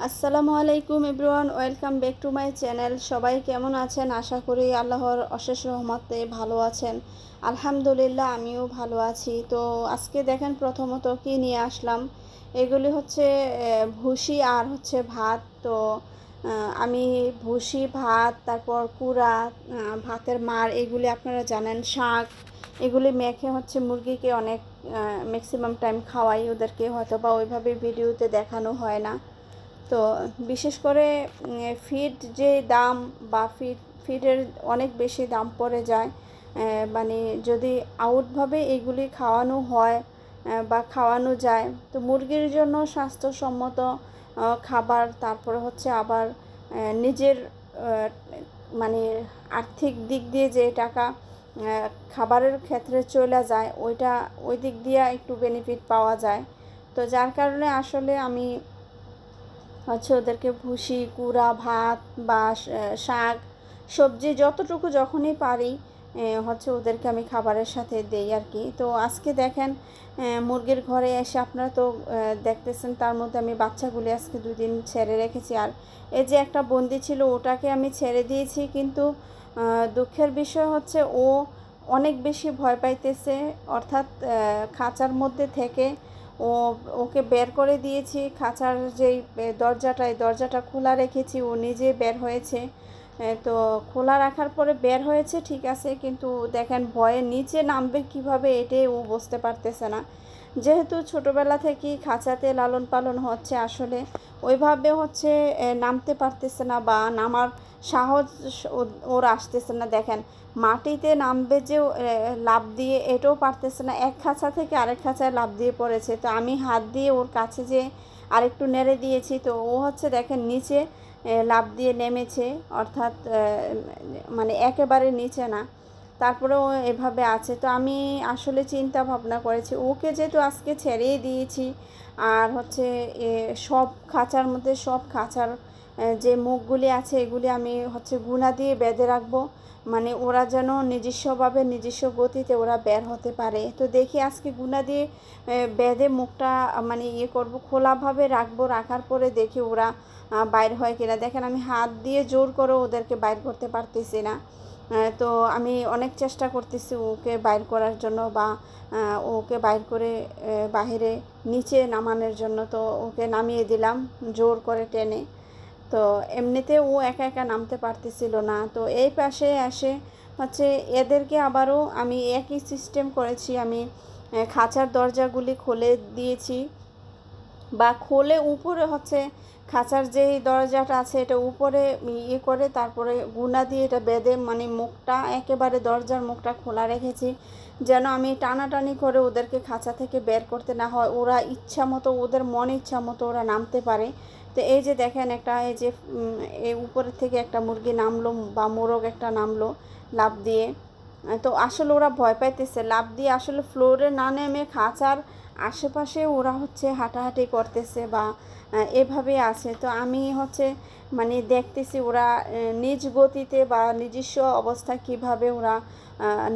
আসসালামু আলাইকুম everyone, welcome back to my channel. সবাই কেমন আছেন? আশা করি আল্লাহর অশেষ রহমতে ভালো আছেন। আলহামদুলিল্লাহ, আমিও ভালো আছি। তো আজকে দেখেন প্রথমত কি নিয়ে আসলাম। এগুলি হচ্ছে ভুসি আর হচ্ছে ভাত। তো আমি ভুসি, ভাত, তারপর কুড়া, ভাতের মাড়, এগুলি আপনারা জানেন, শাক, এগুলি মেখে হচ্ছে মুরগিকে অনেক ম্যাক্সিমাম টাইম খাওয়াই ওদেরকে, হয়তো বা ওইভাবে ভিডিওতে দেখানো হয় না। তো বিশেষ করে ফিড যে দাম বা ফিডের অনেক বেশি দাম পড়ে যায়। মানে যদি আউটভাবে এগুলি খাওয়ানো হয় বা খাওয়ানো যায়, তো মুরগির জন্য স্বাস্থ্যসম্মত খাবার, তারপরে হচ্ছে আবার নিজের মানে আর্থিক দিক দিয়ে যে টাকা খাবারের ক্ষেত্রে চলে যায়, ওই দিক দিয়ে একটু বেনিফিট পাওয়া যায়। তো যার কারণে আসলে আমি হচ্ছে ওদেরকে ভুসি, কুড়া, ভাত বা শাক, সবজি যতটুকু যখনই পারি হচ্ছে ওদেরকে আমি খাবারের সাথে দেই আর কি। তো আজকে দেখেন মুরগির ঘরে এসে আপনারা তো দেখতেছেন, তার মধ্যে আমি বাচ্চাগুলি আজকে 2 দিন ছেড়ে রেখেছি। আর এই যে একটা বন্দি ছিল, ওটাকে আমি ছেড়ে দিয়েছি, কিন্তু দুঃখের বিষয় হচ্ছে ও অনেক বেশি ভয় পাইতেছে। অর্থাৎ খাঁচার মধ্যে থেকে ও ওকে বের করে দিয়েছি। খাঁচার যেই দরজাটা খোলা রেখেছি, ও নিজে বের হয়েছে। তো খোলা রাখার পরে বের হয়েছে ঠিক আছে, কিন্তু দেখেন ভয়ে নিচে নামবে কিভাবে এটাই ও বুঝতে পারতেছে না। যেহেতু ছোটোবেলা থেকেই খাঁচাতে লালন পালন হচ্ছে, আসলে ওইভাবে হচ্ছে নামতে পারতেছে না বা নামার সাহস ওর আসতেছে না। দেখেন মাটিতে নামবে যে লাফ দিয়ে, এটাও পারতেছে না। এক খাঁচা থেকে আরেক খাঁচায় লাফ দিয়ে পড়েছে। তো আমি হাত দিয়ে ওর কাছে যে আরেকটু নেড়ে দিয়েছি, তো ও হচ্ছে দেখেন নিচে লাফ দিয়ে নেমেছে। অর্থাৎ মানে একেবারে নিচে না, তারপরেও এভাবে আছে। তো আমি আসলে চিন্তা ভাবনা করেছি, ওকে যেহেতু আজকে ছেড়েই দিয়েছি, আর হচ্ছে সব খাঁচার মধ্যে সব খাঁচার যে মুখগুলি আছে এগুলি আমি হচ্ছে গুনা দিয়ে বেঁধে রাখবো, মানে ওরা যেন নিজস্বভাবে নিজস্ব গতিতে ওরা বের হতে পারে। তো দেখি আজকে গুনা দিয়ে বেঁধে মুখটা মানে করবো, খোলাভাবে রাখবো। রাখার পরে দেখি ওরা বাইর হয় কিনা। দেখেন আমি হাত দিয়ে জোর করে ওদেরকে বাইর করতে পারতেছি না। তো আমি অনেক চেষ্টা করতেছি ওকে বাইর করার জন্য বা ওকে বাইর করে বাহিরে নিচে নামানোর জন্য। তো ওকে নামিয়ে দিলাম জোর করে টেনে। তো এমনিতে ও একা একা নামতে পারতেছিল না। তো এই পাশে এসে হচ্ছে এদেরকে আবারও আমি একই সিস্টেম করেছি। আমি খাঁচার দরজাগুলি খুলে দিয়েছি বা খোলে উপরে হচ্ছে খাঁচার যেই দরজাটা আছে এটা উপরে করে তারপরে গুনা দিয়ে এটা বেঁধে, মানে মুখটা একেবারে দরজার মুখটা খোলা রেখেছি, যেন আমি টানাটানি করে ওদেরকে খাঁচা থেকে বের করতে না হয়। ওরা ইচ্ছা মতো, ওদের মন ইচ্ছা মতো ওরা নামতে পারে। তো এই যে দেখেন একটা, এই যে এই উপরের থেকে একটা মুরগি নামলো বা মোরগ একটা নামলো লাফ দিয়ে। তো আসলে ওরা ভয় পাইতেছে, লাফ দিয়ে আসলে ফ্লোরে না নেমে খাঁচার আশেপাশে ওরা হচ্ছে হাঁটাহাঁটি করতেছে বা এভাবে আছে। তো আমি হচ্ছে মানে দেখতেছি ওরা নিজ গতিতে বা নিজস্ব অবস্থা কিভাবে ওরা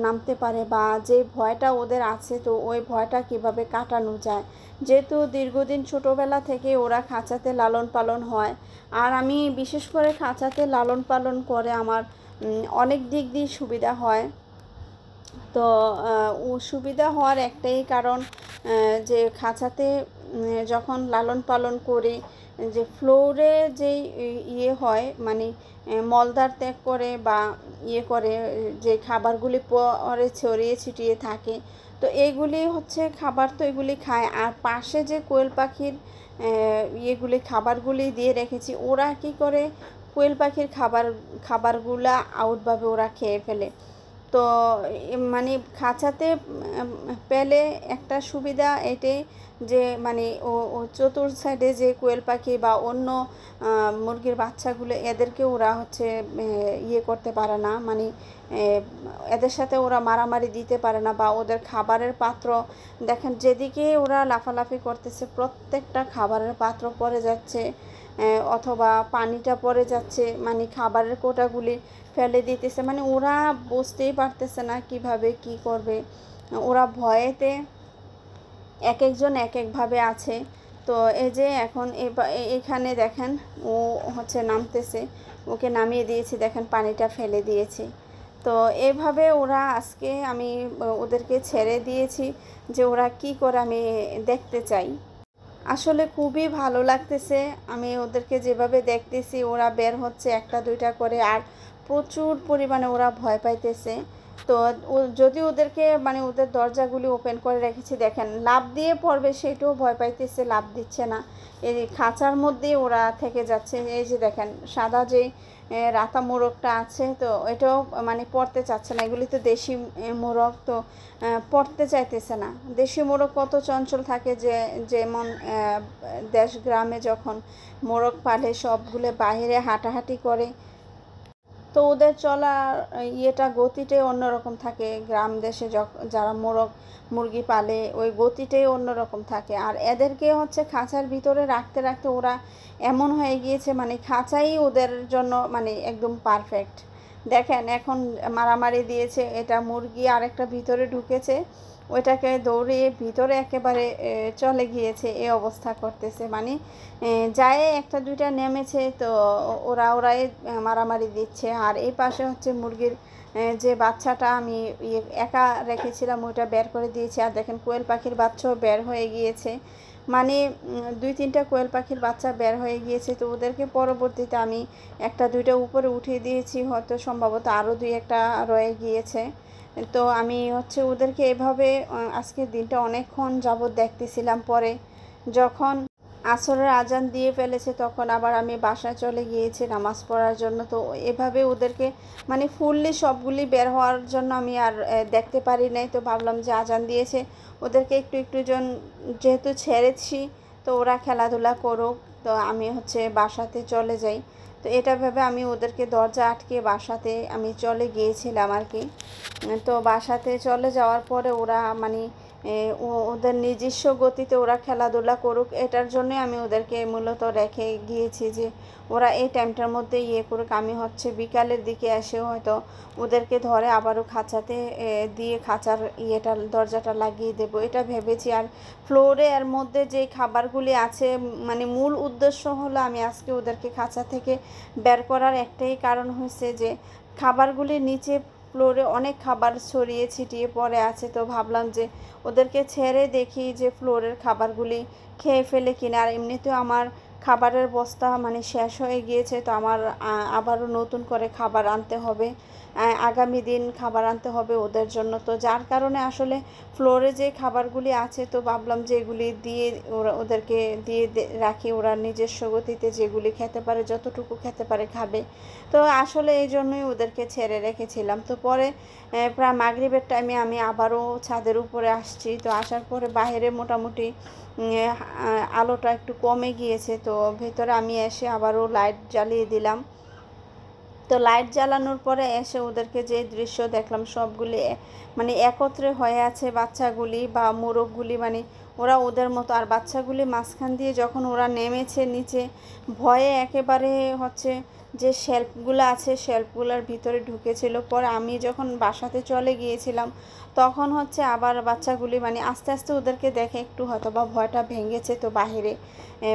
নামতে পারে বা যে ভয়টা ওদের আছে, তো ওই ভয়টা কিভাবে কাটানো যায়। যেহেতু দীর্ঘদিন ছোটোবেলা থেকে ওরা খাঁচাতে লালন পালন হয়, আর আমি বিশেষ করে খাঁচাতে লালন পালন করে আমার অনেক দিক দিয়ে সুবিধা হয়। তো সুবিধা হওয়ার একটাই কারণ, যে খাঁচাতে যখন লালন পালন করি, যে ফ্লোরে যেই হয়, মানে মলদার ত্যাগ করে বা করে, যে খাবারগুলি পরে ছড়িয়ে ছিটিয়ে থাকে, তো এইগুলি হচ্ছে খাবার, তো এগুলি খায়। আর পাশে যে কোয়েল পাখির খাবারগুলি দিয়ে রেখেছি, ওরা কি করে কোয়েল পাখির খাবারগুলা আউটভাবে ওরা খেয়ে ফেলে। তো মানে খাঁচাতে পেলে একটা সুবিধা এটাই যে মানে ও চতুর সাইডে যে কোয়েল পাখি বা অন্য মুরগির বাচ্চাগুলো, এদেরকে ওরা হচ্ছে করতে পারে না, মানে এদের সাথে ওরা মারামারি দিতে পারে না। বা ওদের খাবারের পাত্র দেখেন, যেদিকে ওরা লাফালাফি করতেছে প্রত্যেকটা খাবারের পাত্র পড়ে যাচ্ছে, অথবা পানিটা পড়ে যাচ্ছে, মানে খাবারের কোটাগুলি ফেলে দিতেছে। মানে ওরা বুঝতেই পারতেছে না কিভাবে কি করবে। ওরা ভয়েতে এক একজন এক একভাবে আছে। তো এই যে এখন এখানে দেখেন ও হচ্ছে নামতেছে, ওকে নামিয়ে দিয়েছি, দেখেন পানিটা ফেলে দিয়েছি। তো এভাবে ওরা আজকে আমি ওদেরকে ছেড়ে দিয়েছি যে ওরা কি করে আমি দেখতে চাই। আসলে খুবই ভালো লাগতেছে আমি ওদেরকে যেভাবে দেখতেছি, ওরা বের হচ্ছে একটা দুইটা করে, আর প্রচুর পরিমাণে ওরা ভয় পাইতেছে। তো যদি ওদেরকে মানে ওদের দরজাগুলি ওপেন করে রেখেছি, দেখেন লাফ দিয়ে পড়বে সেটাও ভয় পাইতেছে, লাফ দিচ্ছে না, এই খাঁচার মধ্যেই ওরা থেকে যাচ্ছে। এই যে দেখেন সাদা যে রাতা মোরগটা আছে, তো এটাও মানে পড়তে চাচ্ছে না, এগুলি তো দেশি মোরগ, তো পড়তে চাইতেছে না। দেশি মোরগ কত চঞ্চল থাকে, যে যেমন দেশ গ্রামে যখন মোরগ পালে সবগুলো বাইরে হাঁটাহাঁটি করে, তো ওদের চলার ইয়েটা গতিটাই অন্যরকম থাকে। গ্রাম দেশে যারা মুরগি পালে ওই গতিটাই অন্যরকম থাকে। আর এদেরকে হচ্ছে খাঁচার ভিতরে রাখতে রাখতে ওরা এমন হয়ে গিয়েছে, মানে খাঁচাই ওদের জন্য মানে একদম পারফেক্ট। দেখেন এখন মারামারি দিয়েছে, এটা মুরগি আরেকটা ভিতরে ঢুকেছে, ওইটাকে দৌড়িয়ে ভিতরে একেবারে চলে গিয়েছে, এই অবস্থা করতেছে। মানে যায় একটা দুইটা নেমেছে, তো ওরাই মারামারি দিচ্ছে। আর এই পাশে হচ্ছে মুরগির যে বাচ্চাটা আমি একা রেখেছিলাম ওইটা বের করে দিয়েছি। আর দেখেন কোয়েল পাখির বাচ্চাও বের হয়ে গিয়েছে, মানে দুই তিনটা কোয়েল পাখির বাচ্চা বের হয়ে গিয়েছে। তো ওদেরকে পরবর্তীতে আমি একটা দুইটা উপরে উঠিয়ে দিয়েছি, হয়তো সম্ভবত আরও দুই একটা রয়ে গিয়েছে। তো আমি হচ্ছে ওদেরকে এভাবে আজকের দিনটা অনেকক্ষণ যাবৎ দেখতেছিলাম। পরে যখন আসরের আজান দিয়ে ফেলেছে তখন আবার আমি বাসায় চলে গিয়েছি নামাজ পড়ার জন্য। তো এভাবে ওদেরকে মানে ফুললি সবগুলি বের হওয়ার জন্য আমি আর দেখতে পারি নাই। তো ভাবলাম যে আজান দিয়েছে, ওদেরকে একটু একটু যেহেতু ছেড়েছি, তো ওরা খেলাধুলা করুক, তো আমি হচ্ছে বাসাতে চলে যাই। তো এটা ভেবে আমি ওদেরকে দরজা আটকে বাসাতে আমি চলে গিয়েছিলাম আর কি। তো বাসাতে চলে যাওয়ার পরে ওরা মানে ওদের নিজস্ব গতিতে ওরা খেলাধুলা করুক, এটার জন্যই আমি ওদেরকে মূলত রেখে গিয়েছি যে ওরা এই টাইমটার মধ্যে ইয়ে করুক। আমি হচ্ছে বিকালের দিকে এসে হয়তো ওদেরকে ধরে আবারও খাঁচাতে দিয়ে খাঁচার দরজাটা লাগিয়ে দেবো, এটা ভেবেছি। আর ফ্লোরে এর মধ্যে যে খাবারগুলি আছে, মানে মূল উদ্দেশ্য হলো আমি আজকে ওদেরকে খাঁচা থেকে বের করার একটাই কারণ হয়েছে যে খাবারগুলির নিচে ফ্লোরে অনেক খাবার ছড়িয়ে ছিটিয়ে পড়ে আছে। তো ভাবলাম যে ওদেরকে ছেড়ে দেখি যে ফ্লোরের খাবারগুলি খেয়ে ফেলে কিনা। আর এমনিতেও আমার খাবারের বস্তা মানে শেষ হয়ে গিয়েছে, তো আমার আবারও নতুন করে খাবার আনতে হবে, আগামী দিন খাবার আনতে হবে ওদের জন্য। তো যার কারণে আসলে ফ্লোরে যে খাবারগুলি আছে, তো ভাবলাম যে এগুলি দিয়ে ওদেরকে দিয়ে রাখি, ওরা নিজস্ব গতিতে যেগুলি খেতে পারে, যতটুকু খেতে পারে খাবে। তো আসলে এই জন্যই ওদেরকে ছেড়ে রেখেছিলাম। তো পরে প্রায় মাগরিবের টাইমে আমি আবারও ছাদের উপরে আসছি। তো আসার পরে বাইরে মোটামুটি আলোটা একটু কমে গিয়েছে, তো ভেতরে আমি এসে আবারও লাইট জ্বালিয়ে দিলাম। তো লাইট জ্বালানোর পরে এসে ওদেরকে যে দৃশ্য দেখলাম, সবগুলি মানে একত্রে হয়ে আছে বাচ্চাগুলি বা মোরগগুলি, মানে ওরা ওদের মতো। আর বাচ্চাগুলি মাঝখান দিয়ে যখন ওরা নেমেছে নিচে, ভয়ে একেবারে হচ্ছে যে শেল্ফগুলো আছে শেল্ফগুলোর ভিতরে ঢুকেছিল। পরে আমি যখন বাসাতে চলে গিয়েছিলাম তখন হচ্ছে আবার বাচ্চাগুলি মানে আস্তে আস্তে ওদেরকে দেখে একটু হয়তো বা ভয়টা ভেঙেছে। তো বাহিরে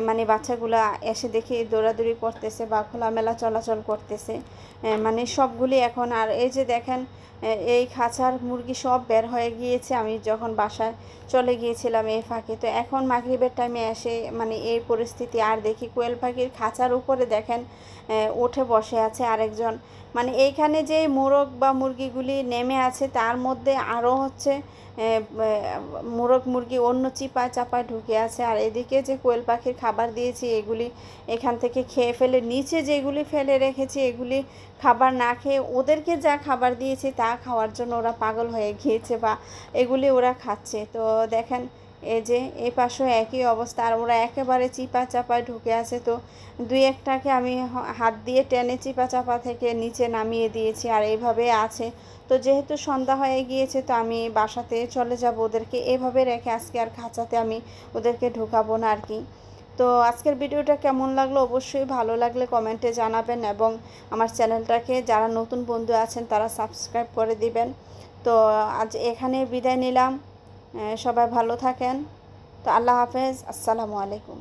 মানে বাচ্চাগুলো এসে দেখে দৌড়াদৌড়ি করতেছে বা খোলামেলা চলাচল করতেছে, মানে সবগুলি এখন। আর এই যে দেখেন এই খাঁচার মুরগি সব বের হয়ে গিয়েছে আমি যখন বাসায় চলে গিয়েছিলাম এই ফাঁকে। তো এখন মাগরিবের টাইমে এসে মানে এই পরিস্থিতি। আর দেখি কোয়েল পাখির খাঁচার উপরে দেখেন উঠে বসে আছে আরেকজন, মানে এইখানে যে মোরগ বা মুরগিগুলি নেমে আছে তার মধ্যে আরও হচ্ছে মোরগ মুরগি অন্য চিপায় চাপায় ঢুকে আছে। আর এদিকে যে কোয়েল পাখির খাবার দিয়েছি এগুলি এখান থেকে খেয়ে ফেলে, নিচে যেগুলি ফেলে রেখেছি এগুলি খাবার না খেয়ে ওদেরকে যা খাবার দিয়েছি তা খাওয়ার জন্য ওরা পাগল হয়ে গিয়েছে বা এগুলি ওরা খাচ্ছে। তো দেখেন এই যে এই পাশেও একই অবস্থা, আর ওরা একেবারে চিপা চাপায় ঢুকে আছে। তো দুই একটাকে আমি হাত দিয়ে টেনে চিপা চাপা থেকে নিচে নামিয়ে দিয়েছি, আর এইভাবে আছে। তো যেহেতু সন্ধ্যা হয়ে গিয়েছে, তো আমি বাসাতে চলে যাব, ওদেরকে এভাবে রেখে আজকে আর খাঁচাতে আমি ওদেরকে ঢুকাবো না আর কি। তো আজকের ভিডিওটা কেমন লাগলো অবশ্যই ভালো লাগলে কমেন্টে জানাবেন, এবং আমার চ্যানেলটাকে যারা নতুন বন্ধু আছেন তারা সাবস্ক্রাইব করে দিবেন। তো আজ এখানে বিদায় নিলাম, সবাই ভালো থাকেন। তো আল্লাহ হাফেজ, আসসালামু আলাইকুম।